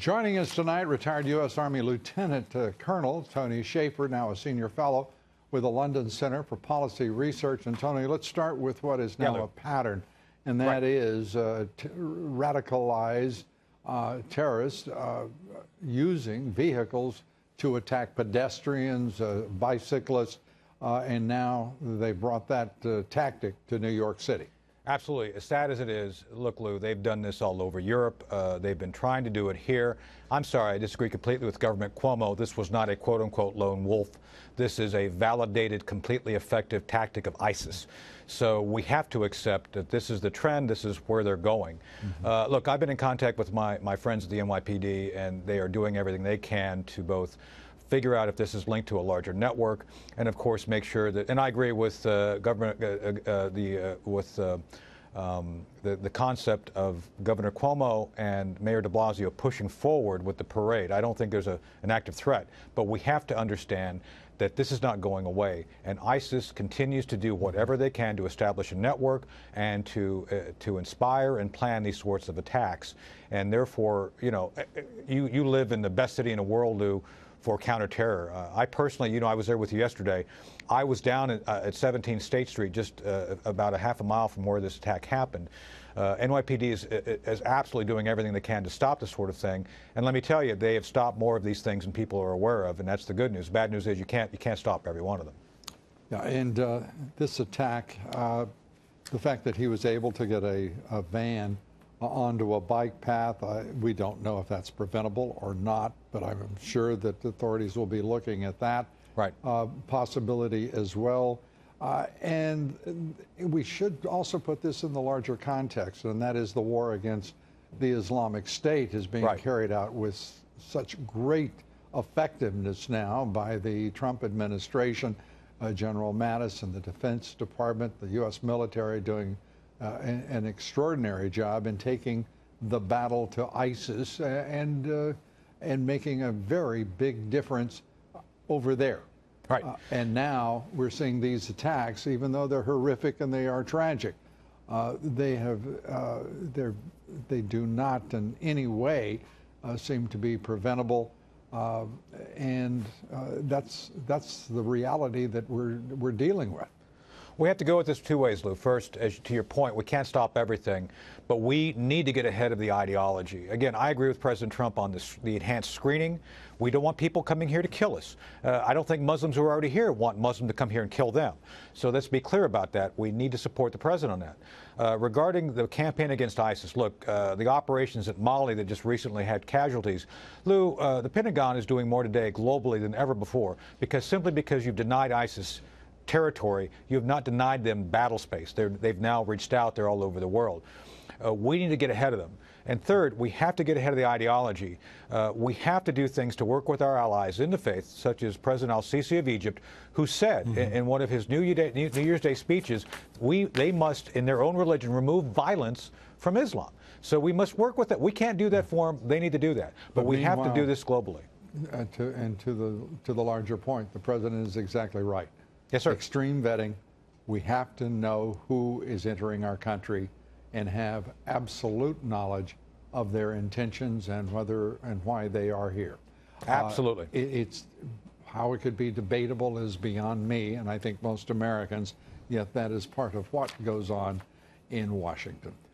Joining us tonight, retired U.S. Army Lieutenant Colonel Tony Shaffer, now a senior fellow with the London Center for Policy Research. And Tony, let's start with what is now a pattern, and that is radicalized terrorists using vehicles to attack pedestrians, bicyclists, and now they brought that tactic to New York City. Absolutely. As sad as it is, look, Lou, they've done this all over Europe. They've been trying to do it here. I'm sorry, I disagree completely with Governor Cuomo. This was not a quote-unquote lone wolf. This is a validated, completely effective tactic of ISIS. So we have to accept that this is the trend. This is where they're going. Look, I've been in contact with my friends at the NYPD, and they are doing everything they can to both figure out if this is linked to a larger network, and of course make sure that. And I agree with the concept of Governor Cuomo and Mayor de Blasio pushing forward with the parade. I don't think there's an active threat, but we have to understand that this is not going away, and ISIS continues to do whatever they can to establish a network and to inspire and plan these sorts of attacks. And therefore, you know, you live in the best city in the world, Lou, for counterterror. I personally, I was there with you yesterday. I was down at 17th State Street, just about a half a mile from where this attack happened. NYPD is absolutely doing everything they can to stop this sort of thing. And let me tell you, they have stopped more of these things than people are aware of, and that's the good news. Bad news is you can't stop every one of them. Yeah, and this attack, the fact that he was able to get a van onto a bike path, we don't know if that's preventable or not, but I'm sure that the authorities will be looking at that possibility as well. And we should also put this in the larger context, and that is the war against the Islamic State is being carried out with such great effectiveness now by the Trump administration. General Mattis and the Defense Department, the U.S. military doing an extraordinary job in taking the battle to ISIS and making a very big difference over there. And now we're seeing these attacks, even though they're horrific and they are tragic. They do not in any way seem to be preventable, and that's the reality that we're dealing with. We have to go with this two ways, Lou. First, as to your point, we can't stop everything, but we need to get ahead of the ideology. Again, I agree with President Trump on the enhanced screening. We don't want people coming here to kill us. I don't think Muslims who are already here want Muslims to come here and kill them. So let's be clear about that. We need to support the president on that. Regarding the campaign against ISIS, look, the operations at Mali that just recently had casualties, Lou, the Pentagon is doing more today globally than ever before, simply because you've denied ISIS territory, you have not denied them battle space. They've now reached out. They're all over the world. We need to get ahead of them. And third, we have to get ahead of the ideology. We have to do things to work with our allies in the faith, such as President al-Sisi of Egypt, who said in one of his New Year's Day speeches, they must, in their own religion, remove violence from Islam. So we must work with it. We can't do that for them. They need to do that. But we have to do this globally. To the larger point, the president is exactly right. Yes, sir. Extreme vetting. We have to know who is entering our country and have absolute knowledge of their intentions and whether and why they are here. Absolutely. It's how it could be debatable is beyond me, and I think most Americans, yet that is part of what goes on in Washington.